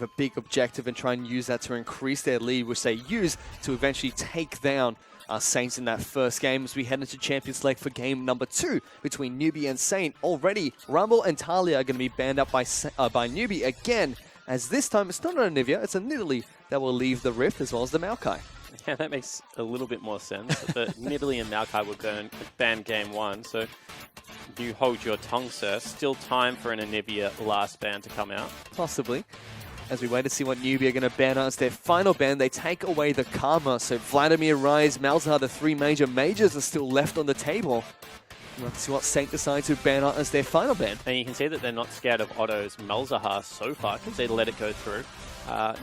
a big objective and try and use that to increase their lead, which they use to eventually take down Saints in that first game as we head into Champions League for game number 2 between Newbee and Saint. Already, Rumble and Talia are going to be banned up by Newbee again, as this time it's not an Anivia, it's a Nidalee that will leave the Rift as well as the Maokai. Yeah, that makes a little bit more sense. But Nidalee and Maokai were ban game 1, so you hold your tongue, sir. Still time for an Anivia last ban to come out. Possibly. As we wait to see what Newbee are going to ban as their final ban, they take away the Karma. So Vladimir, Rise, Malzahar, the 3 major majors are still left on the table. Let's see what Saint decides to ban as their final ban. And you can see that they're not scared of Otto's Malzahar so far because they let it go through.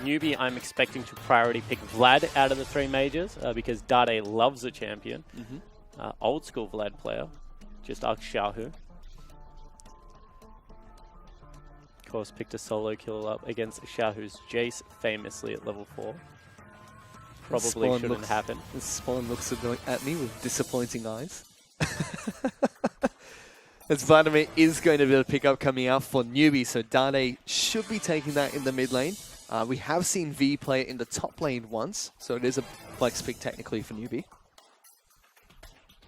Newbee, I'm expecting to priority pick Vlad out of the 3 majors because Dade loves the champion. Old school Vlad player. Just ask Xiaohu. Of course, picked a solo kill up against Xiaohu's Jace famously at level 4. Probably shouldn't happen. The Spawn looks at me with disappointing eyes. As Vladimir is going to be able to pick up coming out for Newbee, so Dade should be taking that in the mid lane. We have seen V play it in the top lane once, so it is a flex pick technically for Newbee.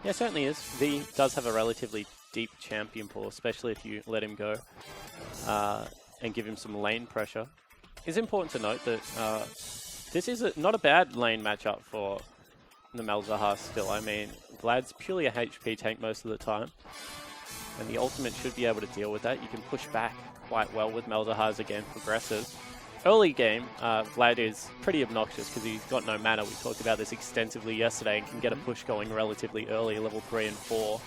Yeah, certainly is. V does have a relatively deep champion pool, especially if you let him go and give him some lane pressure. It's important to note that this is not a bad lane matchup for the Malzahar still. I mean, Vlad's purely a HP tank most of the time, and the ultimate should be able to deal with that. You can push back quite well with Malzahar as the game progresses. Early game, Vlad is pretty obnoxious because he's got no mana. We talked about this extensively yesterday and can get a push going relatively early, level 3 and 4.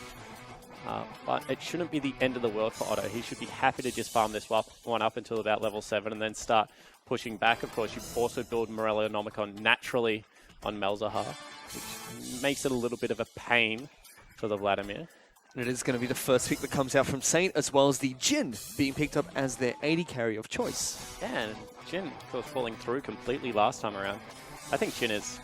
But it shouldn't be the end of the world for Otto. He should be happy to just farm this one up until about level 7 and then start pushing back. Of course, you also build Morellonomicon naturally on Malzahar, which makes it a little bit of a pain for the Vladimir. And it is going to be the first pick that comes out from Saint, as well as the Jhin being picked up as their AD carry of choice. Yeah, and Jhin, of course, falling through completely last time around. I think Jhin is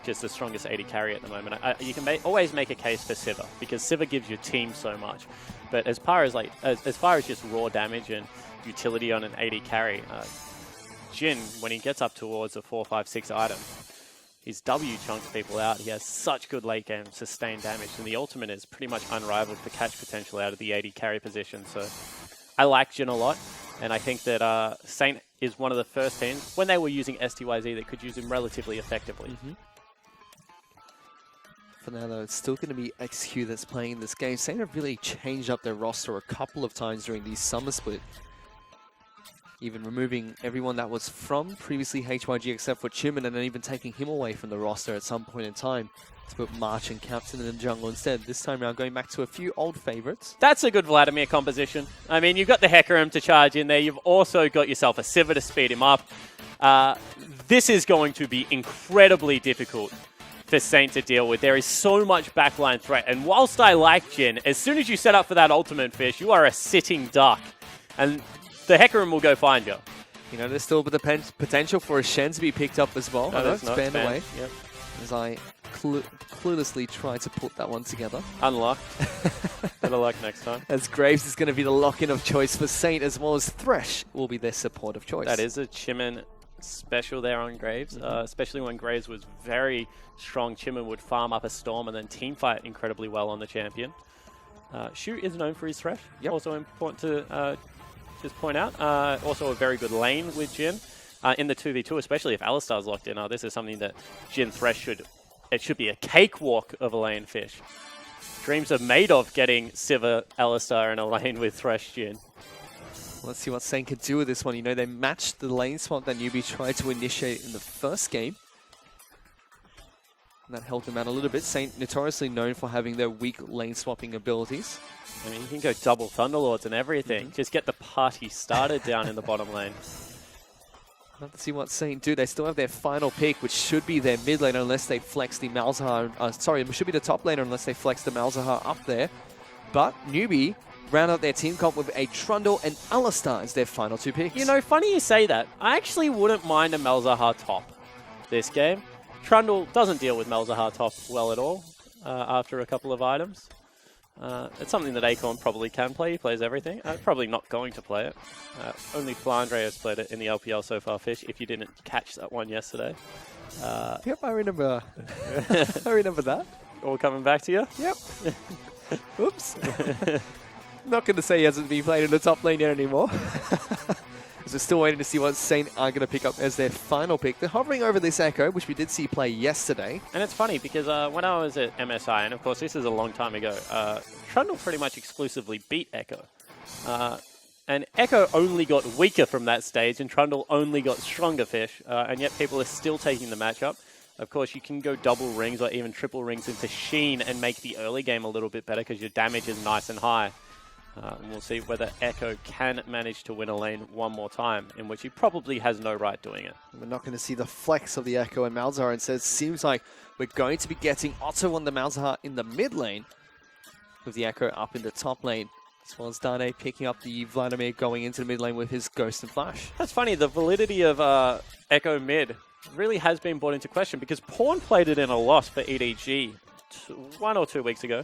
just the strongest AD carry at the moment. You can always make a case for Sivir, because Sivir gives your team so much. But as far as just raw damage and utility on an AD carry, Jhin, when he gets up towards a 4, 5, 6 item, his W chunks people out. He has such good late game sustained damage, and the ultimate is pretty much unrivaled for catch potential out of the AD carry position. So I like Jhin a lot, and I think that Saint is one of the first teams, when they were using STYZ, that could use him relatively effectively. For now, though, it's still going to be XQ that's playing this game. Saint have really changed up their roster a couple of times during the summer split. Even removing everyone that was from previously HYG except for Chimin, and then even taking him away from the roster at some point in time to put March and Captain in the jungle instead. This time around, going back to a few old favorites. That's a good Vladimir composition. I mean, you've got the Hecarim to charge in there. You've also got yourself a Sivir to speed him up. This is going to be incredibly difficult for Saint to deal with. There is so much backline threat. And whilst I like Jhin, as soon as you set up for that ultimate fish, you are a sitting duck. And the Hecarim will go find you. You know, there's still the potential for a Shen to be picked up as well. No, it's banned away. Yep. As I cluelessly try to put that one together. Unlock. Better luck next time. As Graves is going to be the lock-in of choice for Saint, as well as Thresh will be their support of choice. That is a Chimin special there on Graves, especially when Graves was very strong. Chimin would farm up a Storm and then teamfight incredibly well on the champion. Shu is known for his Thresh. Yep. Also important to just point out. Also a very good lane with Jhin in the 2v2, especially if Alistar's locked in. This is something that Jhin Thresh should be a cakewalk of a lane fish. Dreams are made of getting Sivir Alistar in a lane with Thresh Jhin. Let's see what Saint can do with this one. You know, they matched the lane swap that Newbee tried to initiate in the first game. And that helped them out a little bit. Saint notoriously known for having their weak lane swapping abilities. I mean, you can go double Thunderlords and everything. Just get the party started down in the bottom lane. Let's see what Saint do. They still have their final pick, which should be their mid lane unless they flex the Malzahar. Sorry, it should be the top laner unless they flex the Malzahar up there. But Newbee round out their team comp with a Trundle and Alistar as their final 2 picks. You know, funny you say that. I actually wouldn't mind a Malzahar top this game. Trundle doesn't deal with Malzahar top well at all after a couple of items. It's something that Acorn probably can play. He plays everything. Probably not going to play it. Only Flandre has played it in the LPL so far, Fish, if you didn't catch that one yesterday. Yep, I remember. I remember that. All coming back to you? Yep. Oops. Not going to say he hasn't been played in the top lane yet anymore. We're still waiting to see what Saint are going to pick up as their final pick. They're hovering over this Echo, which we did see play yesterday. And it's funny because when I was at MSI, and of course this is a long time ago, Trundle pretty much exclusively beat Echo. And Echo only got weaker from that stage, and Trundle only got stronger, Fish. And yet people are still taking the matchup. Of course, you can go double rings or even triple rings into Sheen and make the early game a little bit better because your damage is nice and high. And we'll see whether Echo can manage to win a lane one more time, in which he probably has no right doing it. We're not going to see the flex of the Echo and Malzahar, and so it seems like we're going to be getting Otto on the Malzahar in the mid lane, with the Echo up in the top lane, as well as Dane picking up the Vladimir going into the mid lane with his Ghost and Flash. That's funny, the validity of Echo mid really has been brought into question because Pawn played it in a loss for EDG 1 or 2 weeks ago.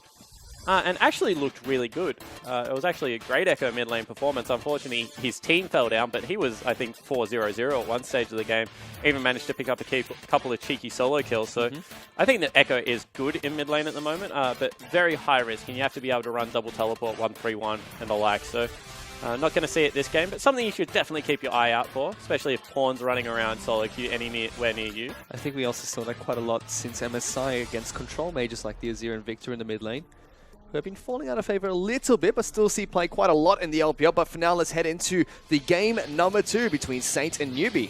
And actually looked really good. It was actually a great Echo mid lane performance. Unfortunately, his team fell down, but he was, I think, 4-0-0 at one stage of the game. Even managed to pick up a couple of cheeky solo kills. So I think that Echo is good in mid lane at the moment, but very high risk. And you have to be able to run double teleport, 1-3-1, and the like. So not going to see it this game, but something you should definitely keep your eye out for, especially if Pawn's running around solo queue anywhere near you. I think we also saw that quite a lot since MSI against control mages like the Azir and Victor in the mid lane, who have been falling out of favor a little bit, but still see play quite a lot in the LPL. But for now, let's head into the game number 2 between Saint and Newbee.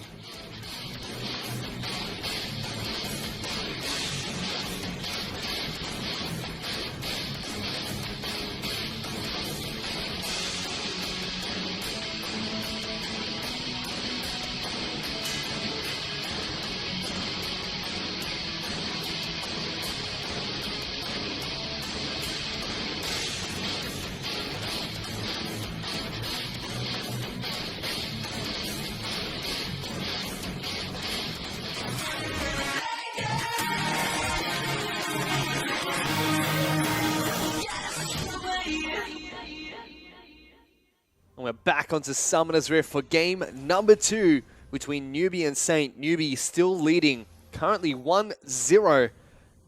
And we're back onto Summoner's Rift for game number 2 between Newbee and Saint. Newbee still leading, currently 1-0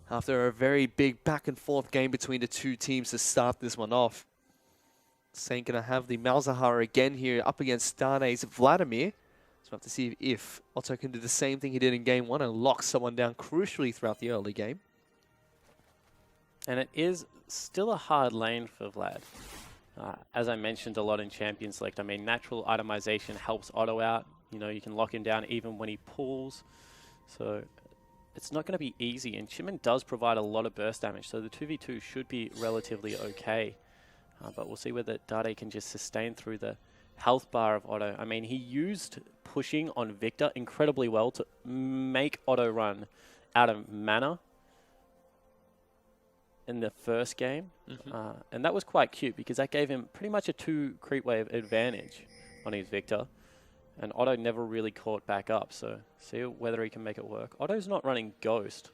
after a very big back and forth game between the two teams to start this one off. Saint gonna have the Malzahar again here up against Dane's Vladimir. So we'll have to see if Otto can do the same thing he did in game 1 and lock someone down crucially throughout the early game. And it is still a hard lane for Vlad. As I mentioned a lot in Champion Select, I mean, natural itemization helps Otto out. You know, you can lock him down even when he pulls. So it's not going to be easy. And Chimin does provide a lot of burst damage, so the 2v2 should be relatively okay. But we'll see whether Dade can just sustain through the health bar of Otto. I mean, he used pushing on Victor incredibly well to make Otto run out of mana in the first game. And that was quite cute because that gave him pretty much a 2 creep wave advantage on his Victor. And Otto never really caught back up, so see whether he can make it work. Otto's not running Ghost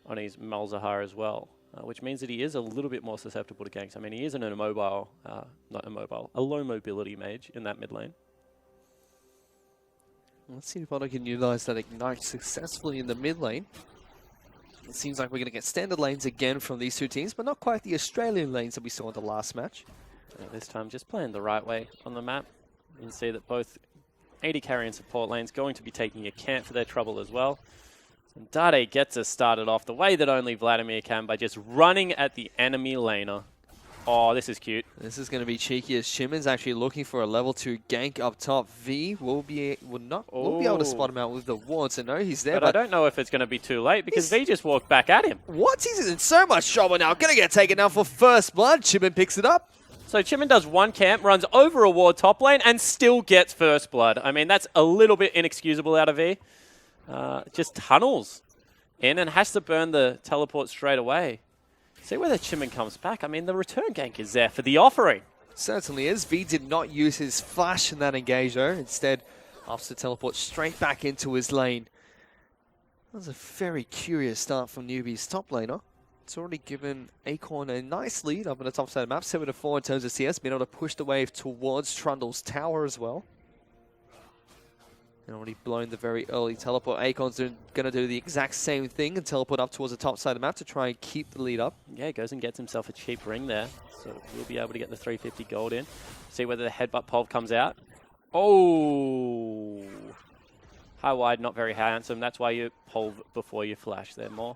on his Malzahar as well, which means that he is a little bit more susceptible to ganks. I mean, he isn't a low mobility mage in that mid lane. Let's see if Otto can utilize that Ignite successfully in the mid lane. It seems like we're going to get standard lanes again from these two teams, but not quite the Australian lanes that we saw in the last match. This time just playing the right way on the map. You can see that both AD carry and support lanes going to be taking a camp for their trouble as well. And Dade gets us started off the way that only Vladimir can by just running at the enemy laner. Oh, this is cute. This is going to be cheeky as Chimin's actually looking for a level 2 gank up top. V will be able to spot him out with the ward, so no, he's there. But I don't know if it's going to be too late because V just walked back at him. What? He's in so much trouble now. Going to get taken down for first blood. Chimin picks it up. So Chimin does one camp, runs over a ward top lane, and still gets first blood. I mean, that's a little bit inexcusable out of V. Just tunnels in and has to burn the teleport straight away. See whether Chimin comes back. I mean, the return gank is there for the offering. Certainly is. V did not use his flash in that engage, though. Instead, opts to teleport straight back into his lane. That was a very curious start from Newbee's top laner. It's already given Acorn a nice lead up on the top side of the map, 7-4 in terms of CS, being able to push the wave towards Trundle's tower as well. And already blown the very early teleport. Acorn's going to do the exact same thing and teleport up towards the top side of the map to try and keep the lead up. Yeah, he goes and gets himself a cheap ring there, so he'll be able to get the 350 gold in. See whether the headbutt pulve comes out. Oh! High wide, not very handsome. That's why you pulve before you flash there more.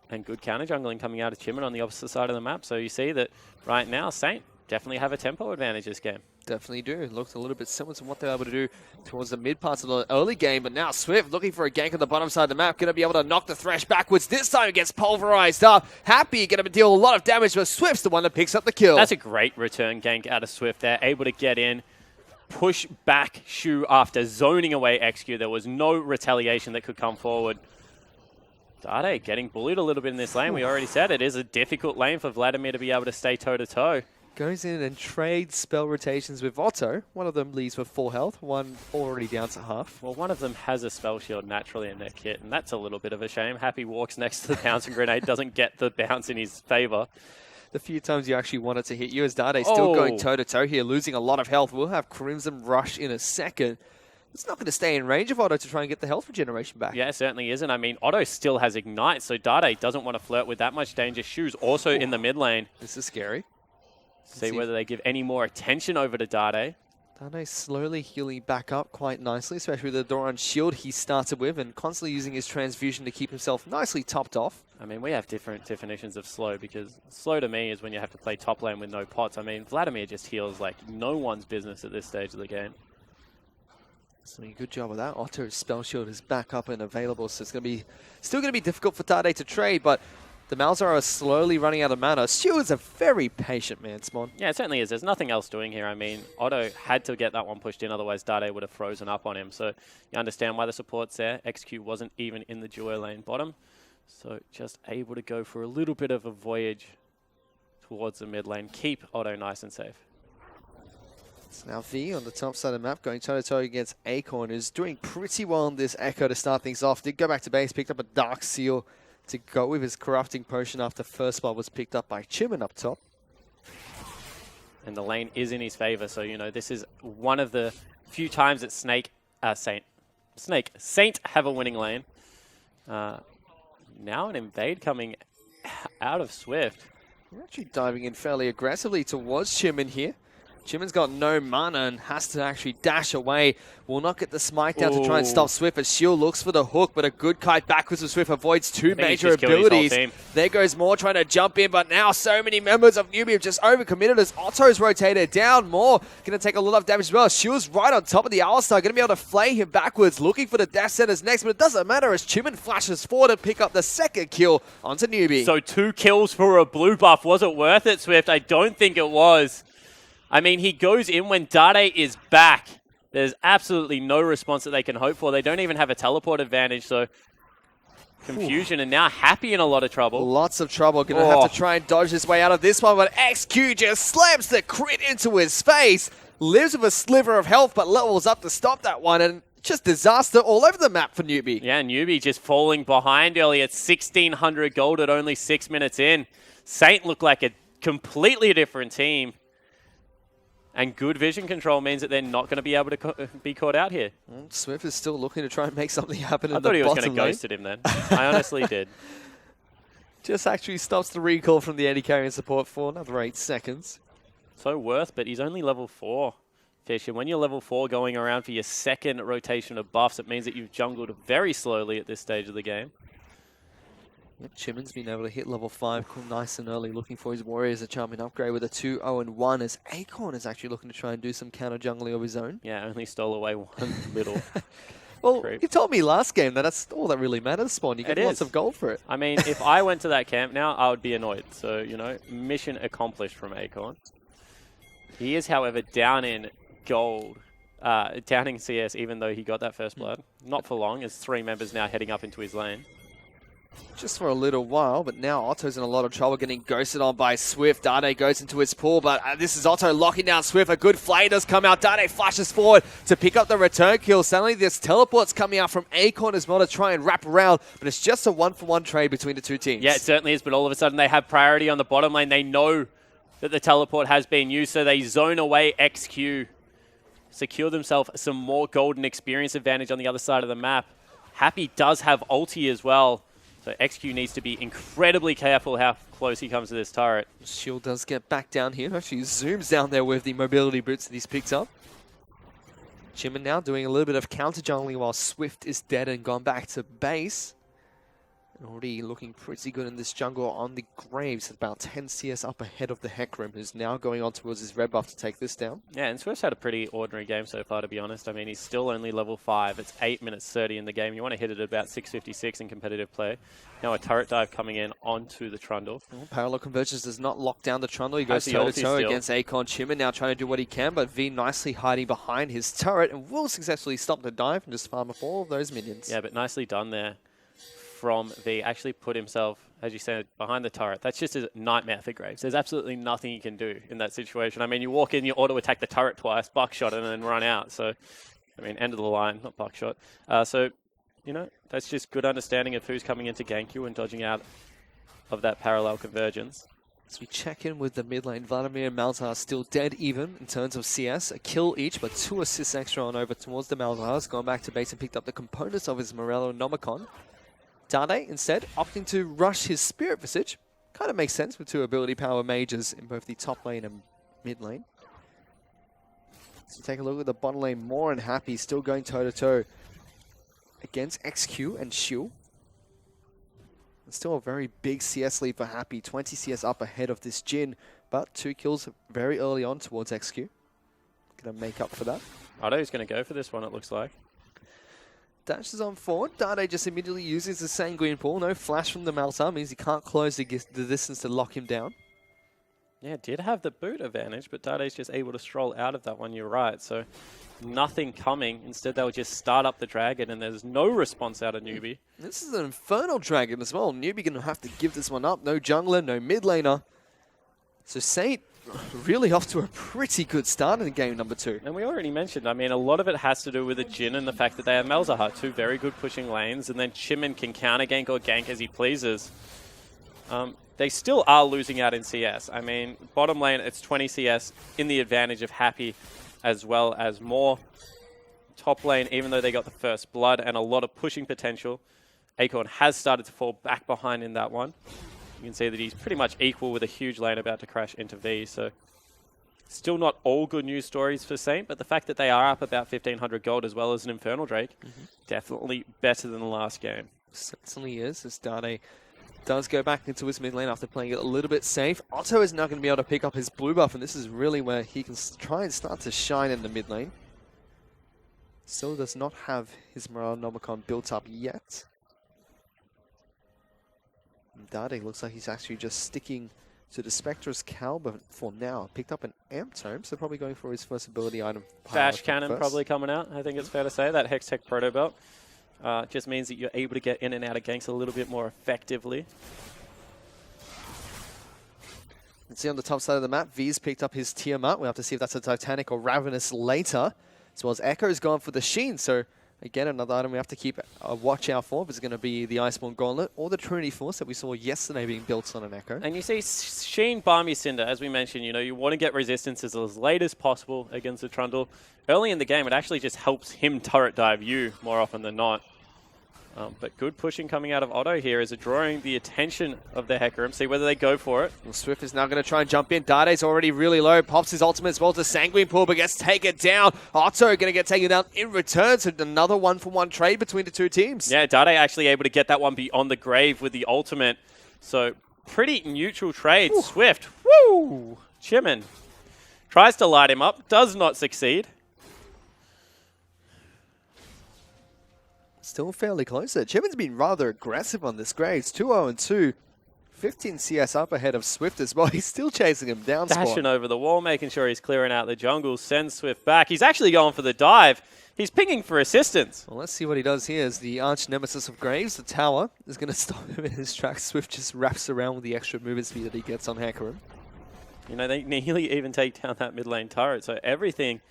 And good counter jungling coming out of Chimin on the opposite side of the map. So you see that right now, Saint definitely have a tempo advantage this game. Definitely do. It looked a little bit similar to what they were able to do towards the mid parts of the early game, but now Swift looking for a gank on the bottom side of the map, going to be able to knock the Thresh backwards. This time it gets pulverized up. Happy going to deal a lot of damage, but Swift's the one that picks up the kill. That's a great return gank out of Swift there, able to get in, push back Shu after zoning away XQ. There was no retaliation that could come forward. Dade getting bullied a little bit in this lane. We already said it is a difficult lane for Vladimir to be able to stay toe-to-toe. Goes in and trades spell rotations with Otto. One of them leaves with full health, one already down to half. Well, one of them has a spell shield naturally in their kit, and that's a little bit of a shame. Happy walks next to the bouncing grenade, doesn't get the bounce in his favor. The few times you actually want it to hit you as Dade still going toe-to-toe here, losing a lot of health. We'll have Crimson Rush in a second. It's not going to stay in range of Otto to try and get the health regeneration back. Yeah, it certainly isn't. I mean, Otto still has Ignite, so Dade doesn't want to flirt with that much danger. Shu's also in the mid lane. This is scary. See whether they give any more attention over to Dade. Dade slowly healing back up quite nicely, especially with the Doran shield he started with and constantly using his transfusion to keep himself nicely topped off. I mean, we have different definitions of slow, because slow to me is when you have to play top lane with no pots. I mean, Vladimir just heals like no one's business at this stage of the game. So a good job of that. Otto's spell shield is back up and available, so it's going to be still going to be difficult for Dade to trade, but the Malzahar are slowly running out of mana. Stu is a very patient man, Smon. Yeah, it certainly is. There's nothing else doing here. I mean, Otto had to get that one pushed in, otherwise Dade would have frozen up on him. So you understand why the support's there. XQ wasn't even in the duo lane bottom. So just able to go for a little bit of a voyage towards the mid lane. Keep Otto nice and safe. It's now V on the top side of the map, going toe-to-toe against Acorn, who's doing pretty well in this Echo to start things off. Did go back to base, picked up a Dark Seal to go with his corrupting potion after first spot was picked up by Chimin up top. And the lane is in his favor, so you know this is one of the few times that Saint have a winning lane. Now an invade coming out of Swift. We're actually diving in fairly aggressively towards Chimin here. Chimin's got no mana and has to actually dash away. Will not get the smite down to try and stop Swift, as Shield looks for the hook, but a good kite backwards with Swift avoids two major abilities. There goes More trying to jump in, but now so many members of Newbee have just overcommitted as Otto's rotated down. More going to take a lot of damage as well. Shield's right on top of the Alistar, going to be able to flay him backwards, looking for the Death Centers next, but it doesn't matter as Chimin flashes forward to pick up the second kill onto Newbee. So 2 kills for a blue buff. Was it worth it, Swift? I don't think it was. I mean, he goes in when Dade is back. There's absolutely no response that they can hope for. They don't even have a teleport advantage, so confusion. And now Happy in a lot of trouble. Lots of trouble. Going to have to try and dodge his way out of this one, but XQ just slams the crit into his face. Lives with a sliver of health, but levels up to stop that one, and just disaster all over the map for Newbee. Yeah, Newbee just falling behind early at 1,600 gold at only 6 minutes in. Saint looked like a completely different team. And good vision control means that they're not going to be able to be caught out here. Well, Swift is still looking to try and make something happen in the bottom lane. I thought he was going to ghost at him then. I honestly did. Just actually stops the recall from the AD carry and support for another 8 seconds. So worth, but he's only level 4, Fish. And when you're level 4 going around for your second rotation of buffs, it means that you've jungled very slowly at this stage of the game. Yep, Chimin's been able to hit level 5 nice and early, looking for his Warriors a champion upgrade with a 2-0-1 as Acorn is actually looking to try and do some counter jungling of his own. Yeah, only stole away one little Well, creep. You told me last game that that's all that really matters, Spawn. You get lots of gold for it. I mean, if I went to that camp now, I would be annoyed. So, you know, mission accomplished from Acorn. He is, however, down in gold, down in CS, even though he got that first blood. Not for long, as 3 members now heading up into his lane. just for a little while, but now Otto's in a lot of trouble getting ghosted on by Swift. Dade goes into his pool, but this is Otto locking down Swift. A good flame does come out. Dade flashes forward to pick up the return kill. Suddenly this teleport's coming out from Acorn as well to try and wrap around, but it's just a 1-for-1 trade between the two teams. Yeah, it certainly is, but all of a sudden they have priority on the bottom lane. They know that the teleport has been used, so they zone away XQ. Secure themselves some more golden experience advantage on the other side of the map. Happy does have ulti as well. So XQ needs to be incredibly careful how close he comes to this turret. Shield does get back down here. Actually zooms down there with the mobility boots that he's picked up. Jimin now doing a little bit of counter jungling while Swift is dead and gone back to base. And already looking pretty good in this jungle on the Graves. About 10 CS up ahead of the Hecarim, who's now going on towards his red buff to take this down. Yeah, and Swift's had a pretty ordinary game so far, to be honest. I mean, he's still only level 5. It's 8 minutes 30 in the game. You want to hit it at about 6:56 in competitive play. Now a turret dive coming in onto the Trundle. Well, parallel convergence does not lock down the Trundle. He goes toe-to-toe against Acorn. Chimin now trying to do what he can, but V nicely hiding behind his turret and will successfully stop the dive and just farm up all of those minions. Yeah, but nicely done there from V. Actually put himself, as you said, behind the turret. That's just a nightmare for Graves. There's absolutely nothing you can do in that situation. I mean, you walk in, you auto-attack the turret twice, buckshot, and then run out. So, I mean, end of the line, not buckshot. So, you know, that's just good understanding of who's coming into gank you and dodging out of that parallel convergence. As we check in with the mid lane, Vladimir and Malzahar still dead even in terms of CS. A kill each, but 2 assists extra on over towards the Malzahars. Gone back to base and picked up the components of his Morello Nomicon. Dade, instead, opting to rush his Spirit Visage. Kind of makes sense with 2 ability power mages in both the top lane and mid lane. So take a look at the bottom lane. More and Happy still going toe-to-toe against XQ and Shu. It's still a very big CS lead for Happy. 20 CS up ahead of this Jhin, but 2 kills very early on towards XQ. Gonna make up for that. Otto's gonna go for this one, it looks like. Dashes on forward. Dade just immediately uses the Sanguine Pool. No flash from the Malzahar means he can't close the distance to lock him down. Yeah, did have the boot advantage, but Dade's just able to stroll out of that one, you're right. So nothing coming. Instead, they'll just start up the dragon, and there's no response out of Newbee. This is an Infernal Dragon as well. Newbee going to have to give this one up. No jungler, no mid laner. So Saint really off to a pretty good start in game number 2. And we already mentioned, I mean, a lot of it has to do with the Jhin and the fact that they have Malzahar, 2 very good pushing lanes, and then Chimin can counter gank or gank as he pleases. They still are losing out in CS. I mean, bottom lane, it's 20 CS in the advantage of Happy as well as more. Top lane, even though they got the first blood and a lot of pushing potential, Acorn has started to fall back behind in that one. You can see that he's pretty much equal with a huge lane about to crash into V. So still not all good news stories for Saint, but the fact that they are up about 1,500 gold as well as an Infernal Drake, definitely better than the last game. Certainly is, as Dade does go back into his mid lane after playing it a little bit safe. Otto is now going to be able to pick up his blue buff, and this is really where he can try and start to shine in the mid lane. Still does not have his Morale Nomicon built up yet. Dade looks like he's actually just sticking to the Spectre's Caliber for now. Picked up an Amp Tome, so probably going for his first ability item. Bash Cannon probably coming out, I think it's fair to say. That Hex Tech Proto Belt just means that you're able to get in and out of ganks a little bit more effectively. You can see on the top side of the map, V's picked up his Tiamat. We'll have to see if that's a Titanic or Ravenous later. As well as Echo's gone for the Sheen, so again, another item we have to keep a watch out for if it's going to be the Iceborne Gauntlet or the Trinity Force that we saw yesterday being built on an Echo. And you see Sheen, Balmy Cinder, as we mentioned, you know, you want to get resistances as late as possible against the Trundle. Early in the game, it actually just helps him turret dive you more often than not. But good pushing coming out of Otto here is drawing the attention of the Hecarim. See whether they go for it. Well, Swift is now going to try and jump in. Dade's already really low. Pops his ultimate as well to Sanguine Pool, but gets taken down. Otto going to get taken down in return. So another 1-for-1 trade between the two teams. Yeah, Dade actually able to get that one beyond the grave with the ultimate. So pretty neutral trade. Ooh. Swift, woo! Chimin tries to light him up. Does not succeed. Still fairly close there. Chimin's been rather aggressive on this Graves. 2-0-2 15 CS up ahead of Swift as well. He's still chasing him down. Dashing over the wall, making sure he's clearing out the jungle, sends Swift back. He's actually going for the dive. He's pinging for assistance. Well, let's see what he does here as the arch nemesis of Graves, the tower, is going to stop him in his tracks. Swift just wraps around with the extra movement speed that he gets on Hecarim. You know, they nearly even take down that mid lane turret, so everything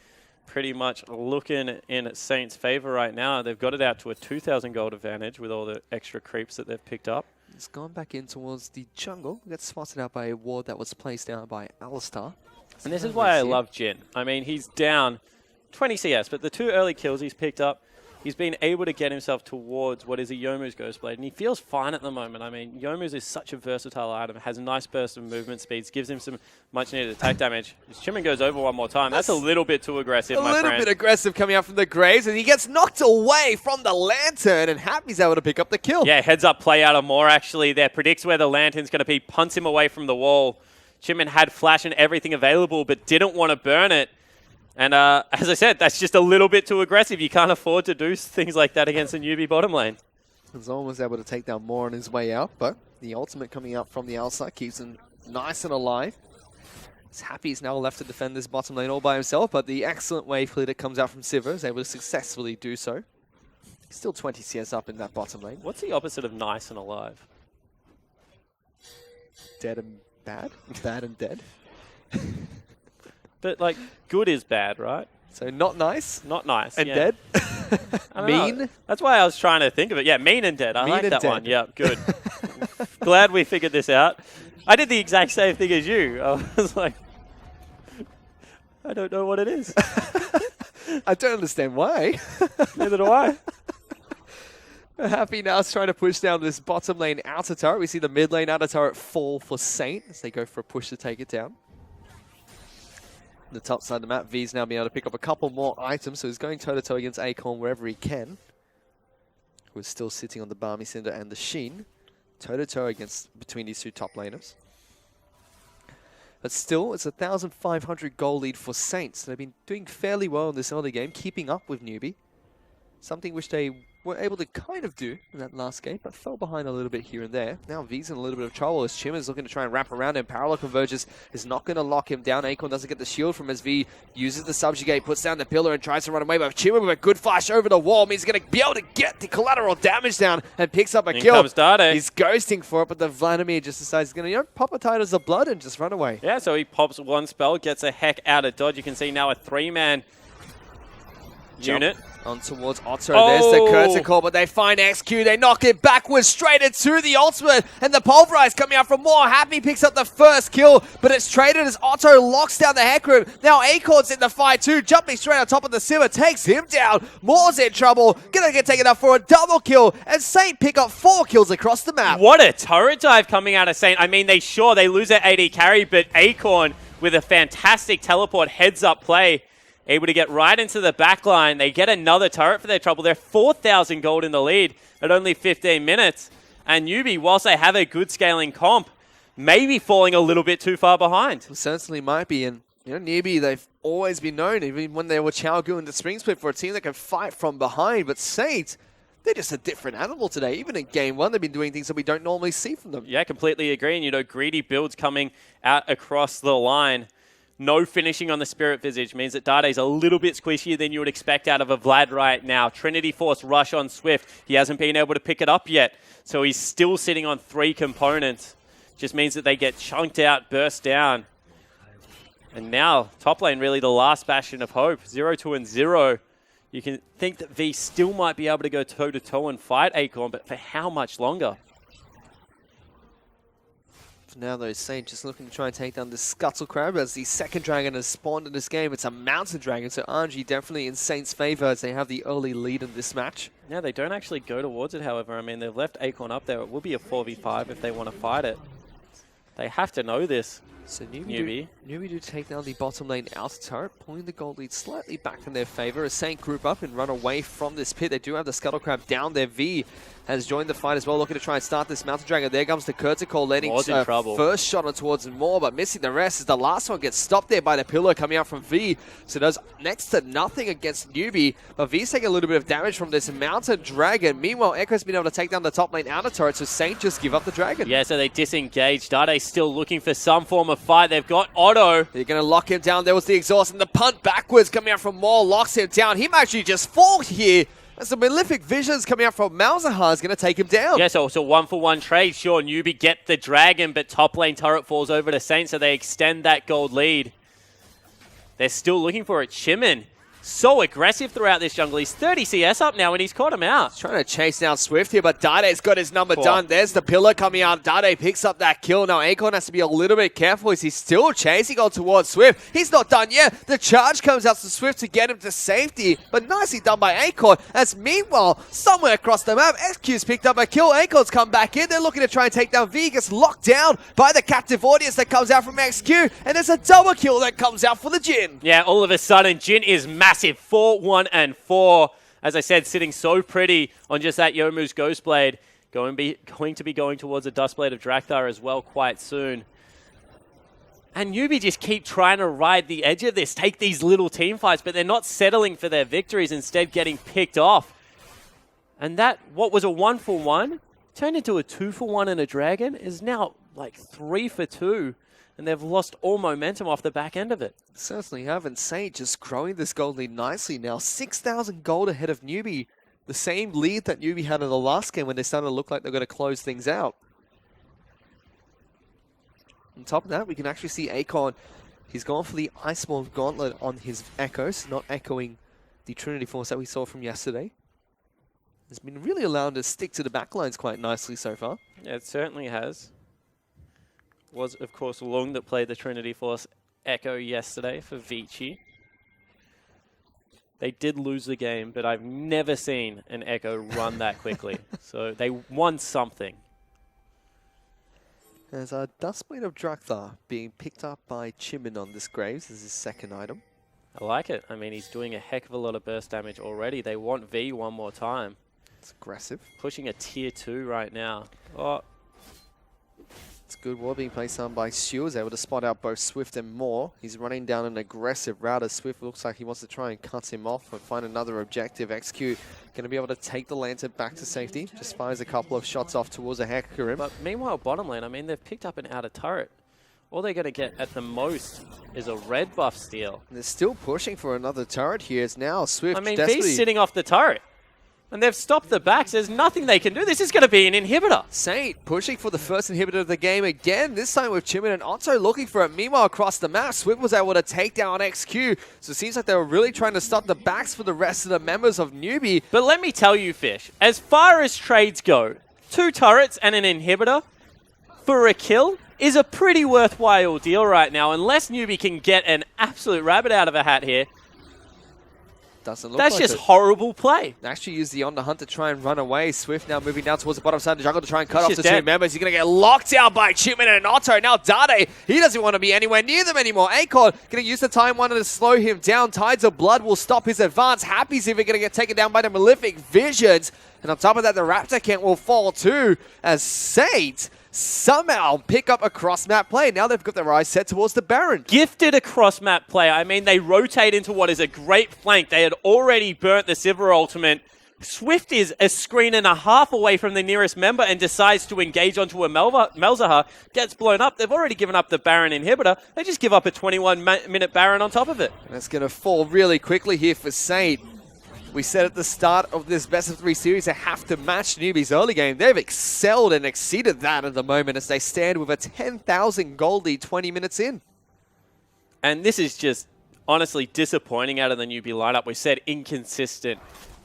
pretty much looking in Saints' favor right now. They've got it out to a 2,000 gold advantage with all the extra creeps that they've picked up. It's gone back in towards the jungle. Gets spotted out by a ward that was placed down by Alistar. And this is why I love Jin. I mean, he's down 20 CS, but the 2 early kills he's picked up, he's been able to get himself towards what is a Youmuu's Ghostblade, and he feels fine at the moment. I mean, Youmuu's is such a versatile item, has a nice burst of movement speeds, gives him some much-needed attack damage. His Chimin goes over one more time. That's a little bit too aggressive, my friend. A little bit aggressive coming out from the Graves, and he gets knocked away from the Lantern, and Happy's able to pick up the kill. Yeah, heads up play out of Moore, actually. There predicts where the Lantern's going to be, punts him away from the wall. Chimin had flash and everything available, but didn't want to burn it. And as I said, that's just a little bit too aggressive. You can't afford to do things like that against a Newbee bottom lane. Zone was able to take down Moore on his way out, but the ultimate coming out from the outside keeps him nice and alive. He's happy he's now left to defend this bottom lane all by himself, but the excellent wave clear that comes out from Sivir is able to successfully do so. He's still 20 CS up in that bottom lane. What's the opposite of nice and alive? Dead and bad? Bad and dead? But, like, good is bad, right? So not nice? Not nice, and yeah. dead? Mean? Know. That's why I was trying to think of it. Yeah, mean and dead. I mean like that dead. one. Yeah, good. Glad we figured this out. I did the exact same thing as you. I was like, I don't know what it is. I don't understand why. Neither do I. Happy now is trying to push down this bottom lane outer turret. We see the mid lane outer turret fall for Saint as they go for a push to take it down. On the top side of the map, V's now being able to pick up a couple more items, so he's going toe-to-toe against Acorn wherever he can. Who's still sitting on the Barmy Cinder and the Sheen. Toe-to-toe against between these two top laners. But still, it's a 1,500 goal lead for Saints. They've been doing fairly well in this early game, keeping up with Newbee. Something which they were able to kind of do in that last game, but fell behind a little bit here and there. Now V's in a little bit of trouble as Chim is looking to try and wrap around him. Parallel Convergence is not going to lock him down. Acorn doesn't get the shield from as V uses the subjugate, puts down the pillar and tries to run away. But Chim with a good flash over the wall means he's going to be able to get the collateral damage down and picks up a kill. Comes Dade. He's ghosting for it, but the Vladimir just decides he's going to pop a Tidals of Blood and just run away. Yeah, so he pops one spell, gets a heck out of dodge. You can see now a 3-man unit. On towards Otto, there's the curtain call, but they find XQ, they knock it backwards straight into the ultimate, and the Pulverize coming out from Moore. Happy picks up the first kill, but it's traded as Otto locks down the Hecarim. Now Acorn's in the fight too, jumping straight on top of the Sivir, takes him down. Moore's in trouble, gonna get taken up for a double kill, and Saint pick up 4 kills across the map. What a turret dive coming out of Saint. I mean, they lose their AD carry, but Acorn with a fantastic teleport heads up play, able to get right into the back line. They get another turret for their trouble. They're 4,000 gold in the lead at only 15 minutes. And Newbee, whilst they have a good scaling comp, maybe falling a little bit too far behind. It certainly might be. And Newbee, they've always been known, even when they were Chaogu and the Spring Split, for a team that can fight from behind. But Saint, they're just a different animal today. Even in Game 1, they've been doing things that we don't normally see from them. Yeah, completely agree. And, greedy builds coming out across the line. No finishing on the Spirit Visage means that Dade's a little bit squishier than you would expect out of a Vlad right now. Trinity Force rush on Swift. He hasn't been able to pick it up yet, so he's still sitting on 3 components. Just means that they get chunked out, burst down. And now, top lane really the last bastion of hope. 0-2 and 0. You can think that V still might be able to go toe-to-toe and fight Acorn, but for how much longer? Now though, Saint just looking to try and take down the Scuttle Crab as the second dragon has spawned in this game. It's a mountain dragon, so RNG definitely in Saint's favor as they have the early lead in this match. Yeah, they don't actually go towards it, however. I mean, they've left Acorn up there. It will be a 4v5 if they want to fight it. They have to know this. So Newbee do take down the bottom lane outer turret, pulling the gold lead slightly back in their favor as Saint group up and run away from this pit. They do have the Scuttle Crab down there. V has joined the fight as well, looking to try and start this Mountain Dragon. There comes the Kurtikor, letting trouble. First shot on towards Moore, but missing the rest as the last one gets stopped there by the pillar coming out from V. So does next to nothing against Newbee, but V's taking a little bit of damage from this Mountain Dragon. Meanwhile, Echo's been able to take down the top lane outer turret, so Saint just give up the Dragon. Yeah, so they disengage. Dade's still looking for some form of fight. They've got Otto. They're going to lock him down. There was the exhaust, and the punt backwards coming out from Moore locks him down. He might actually just fall here. And some Malefic Visions coming out from Malzahar is going to take him down. Yeah, so it's a 1-for-1 trade. Sure, Newbee get the Dragon, but top lane turret falls over to Saint, so they extend that gold lead. They're still looking for it. Chimin, so aggressive throughout this jungle. He's 30 CS up now, and he's caught him out. He's trying to chase down Swift here, but Dade's got his number done. There's the pillar coming out. Dade picks up that kill. Now Acorn has to be a little bit careful as he's still chasing on towards Swift. He's not done yet. The charge comes out to Swift to get him to safety, but nicely done by Acorn. As meanwhile, somewhere across the map, XQ's picked up a kill. Acorn's come back in. They're looking to try and take down V. Gets locked down by the captive audience that comes out from XQ, and there's a double kill that comes out for the Jhin. Yeah, all of a sudden, Jhin is massive. 4-1 and 4. As I said, sitting so pretty on just that Youmuu's Ghostblade. Going to be going towards a Dustblade of Drakthar as well quite soon. And Newbee just keep trying to ride the edge of this, take these little team fights, but they're not settling for their victories, instead getting picked off. And that, what was a 1-for-1, turned into a 2-for-1 and a Dragon, is now like 3-for-2. And they've lost all momentum off the back end of it. Certainly haven't. Saint just growing this gold lead nicely now. 6,000 gold ahead of Newbee. The same lead that Newbee had in the last game when they started to look like they're going to close things out. On top of that, we can actually see Acorn. He's gone for the Iceborne Gauntlet on his Echoes, not echoing the Trinity Force that we saw from yesterday. It's been really allowed to stick to the backlines quite nicely so far. Yeah, it certainly has. Was, of course, Lung that played the Trinity Force Echo yesterday for Vici. They did lose the game, but I've never seen an Echo run that quickly. So they won something. There's a Dustblade of Drakthar being picked up by Chimin on this Graves as his second item. I like it. I mean, he's doing a heck of a lot of burst damage already. They want V one more time. It's aggressive. Pushing a tier 2 right now. Oh. It's good ward being placed on by Shields, able to spot out both Swift and Moore. He's running down an aggressive route as Swift looks like he wants to try and cut him off and find another objective. Execute going to be able to take the lantern back to safety. Just fires a couple of shots off towards a Hecarim. But meanwhile, bottom lane, I mean, they've picked up an outer turret. All they're going to get at the most is a red buff steal. And they're still pushing for another turret here. It's now Swift. I mean, V's sitting off the turret. And they've stopped the backs. There's nothing they can do. This is going to be an inhibitor. Saint pushing for the first inhibitor of the game again, this time with Chimin and Otto looking for it. Meanwhile, across the map, Swift was able to take down XQ. So it seems like they were really trying to stop the backs for the rest of the members of Newbee. But let me tell you, Fish, as far as trades go, 2 turrets and an inhibitor for a kill is a pretty worthwhile deal right now. Unless Newbee can get an absolute rabbit out of a hat here. Doesn't look That's like just it. horrible play. They actually used the On the Hunt to try and run away. Swift now moving down towards the bottom side of the jungle to try and cut off the 2 members. He's going to get locked out by Chimin and Otto. Now Dade, he doesn't want to be anywhere near them anymore. Acorn going to use the time one to slow him down. Tides of Blood will stop his advance. Happy's even going to get taken down by the Malefic Visions. And on top of that, the Raptor Kent will fall too as Saint somehow pick up a cross-map play. Now they've got their eyes set towards the Baron. Gifted a cross-map play. I mean, they rotate into what is a great flank. They had already burnt the Sivir ultimate. Swift is a screen and a half away from the nearest member and decides to engage onto a Malzahar. Gets blown up. They've already given up the Baron inhibitor. They just give up a 21-minute Baron on top of it. That's going to fall really quickly here for Saint. We said at the start of this best-of-3 series they have to match Newbee's early game. They've excelled and exceeded that at the moment as they stand with a 10,000 gold lead 20 minutes in. And this is just honestly disappointing out of the Newbee lineup. We said inconsistent.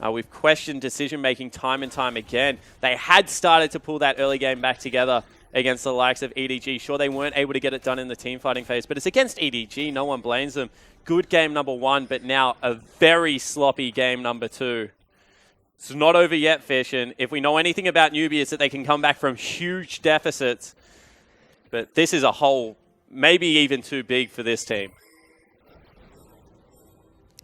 We've questioned decision-making time and time again. They had started to pull that early game back together against the likes of EDG. Sure, they weren't able to get it done in the team fighting phase, but it's against EDG. No one blames them. Good game number 1, but now a very sloppy game number 2. It's not over yet, Fish, and if we know anything about Newbee, it's that they can come back from huge deficits. But this is a hole maybe even too big for this team.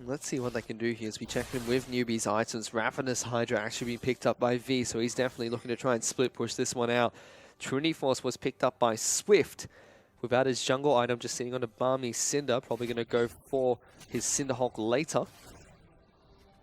Let's see what they can do here as we check in with Newbee's items. Ravenous Hydra actually being picked up by V, so he's definitely looking to try and split push this one out. Trinity Force was picked up by Swift without his jungle item, just sitting on a Balmy Cinder. Probably going to go for his Cinderhawk later.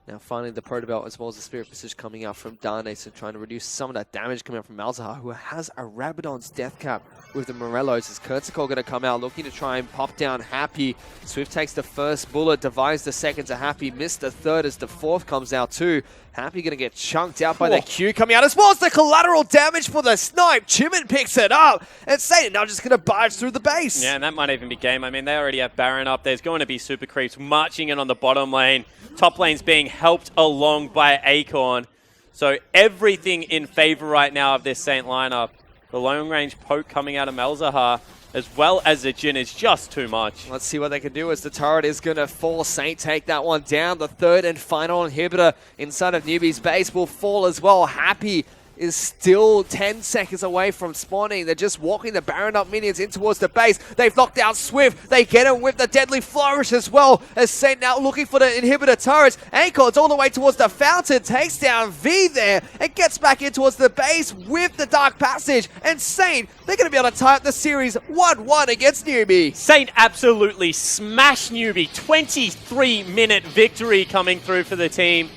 Now finally the Protobelt as well as the Spirit Passage coming out from Dane, so trying to reduce some of that damage coming out from Malzahar, who has a Rabadon's Death Cap with the Morellos. Is Kurtzikol going to come out looking to try and pop down Happy? Swift takes the first bullet, divides the second to Happy, missed the third as the fourth comes out too. Happy going to get chunked out by the Q coming out as well as the collateral damage for the snipe. Chimmin picks it up and Satan now just going to barge through the base. Yeah, and that might even be game. I mean, they already have Baron up. There's going to be super creeps marching in on the bottom lane. Top lane's being helped along by Acorn. So everything in favor right now of this Saint lineup. The long range poke coming out of Malzahar as well as the Jhin is just too much. Let's see what they can do as the turret is going to fall. Saint take that one down. The third and final inhibitor inside of Newbee's base will fall as well. Happy is still 10 seconds away from spawning. They're just walking the Baron up minions in towards the base. They've knocked out Swift. They get him with the Deadly Flourish as well as Saint now looking for the inhibitor turrets. Acorn's all the way towards the fountain. Takes down V there and gets back in towards the base with the Dark Passage. And Saint, they're going to be able to tie up the series 1-1 against Newbee. Saint absolutely smashed Newbee. 23-minute victory coming through for the team.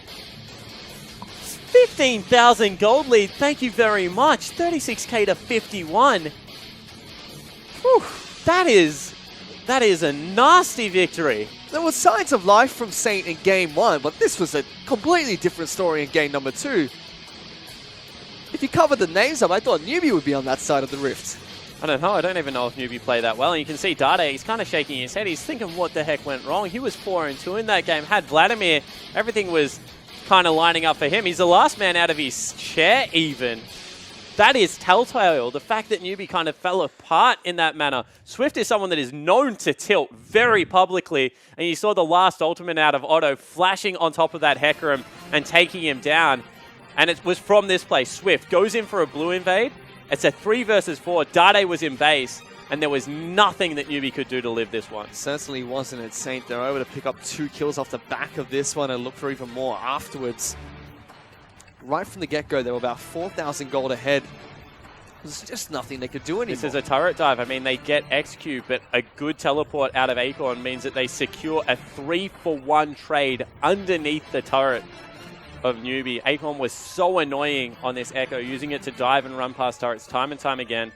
15,000 gold lead, thank you very much. 36k to 51. Whew, that is a nasty victory. There were signs of life from Saint in game 1, but this was a completely different story in game number 2. If you covered the names up, I thought Newbee would be on that side of the rift. I don't know. I don't even know if Newbee played that well. And you can see Dade, he's kind of shaking his head. He's thinking what the heck went wrong. He was 4-2 in that game. Had Vladimir. Everything was kind of lining up for him. He's the last man out of his chair even. That is telltale. The fact that Newbee kind of fell apart in that manner. Swift is someone that is known to tilt very publicly. And you saw the last ultimate out of Otto flashing on top of that Hecarim and taking him down. And it was from this place. Swift goes in for a blue invade. It's a 3 versus 4. Dade was in base. And there was nothing that Newbee could do to live this one. Certainly wasn't it, Saint. They were able to pick up 2 kills off the back of this one and look for even more afterwards. Right from the get-go, they were about 4,000 gold ahead. There's just nothing they could do anymore. This is a turret dive. I mean, they get XQ, but a good teleport out of Acorn means that they secure a 3-for-1 trade underneath the turret of Newbee. Acorn was so annoying on this Echo, using it to dive and run past turrets time and time again.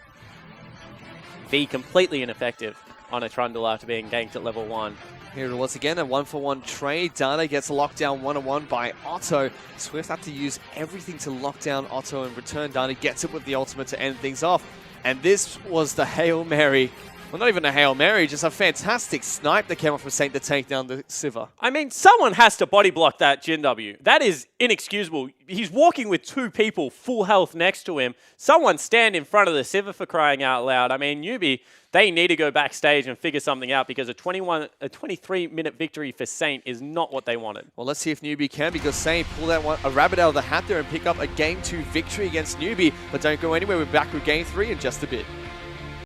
V completely ineffective on a Trundle after being ganked at level 1. Here it was again, a 1-for-1 trade. Dana gets locked down 1-on-1 by Otto. Swift had to use everything to lock down Otto. In return, Dana gets it with the ultimate to end things off. And this was the Hail Mary. Well, not even a Hail Mary, just a fantastic snipe that came off from Saint to take down the Sivir. I mean, someone has to body block that Jhin W. That is inexcusable. He's walking with 2 people full health next to him. Someone stand in front of the Sivir for crying out loud. I mean, Newbee, they need to go backstage and figure something out because a 23-minute victory for Saint is not what they wanted. Well, let's see if Newbee can, because Saint pulled out a rabbit out of the hat there and pick up a Game 2 victory against Newbee. But don't go anywhere, we're back with Game 3 in just a bit.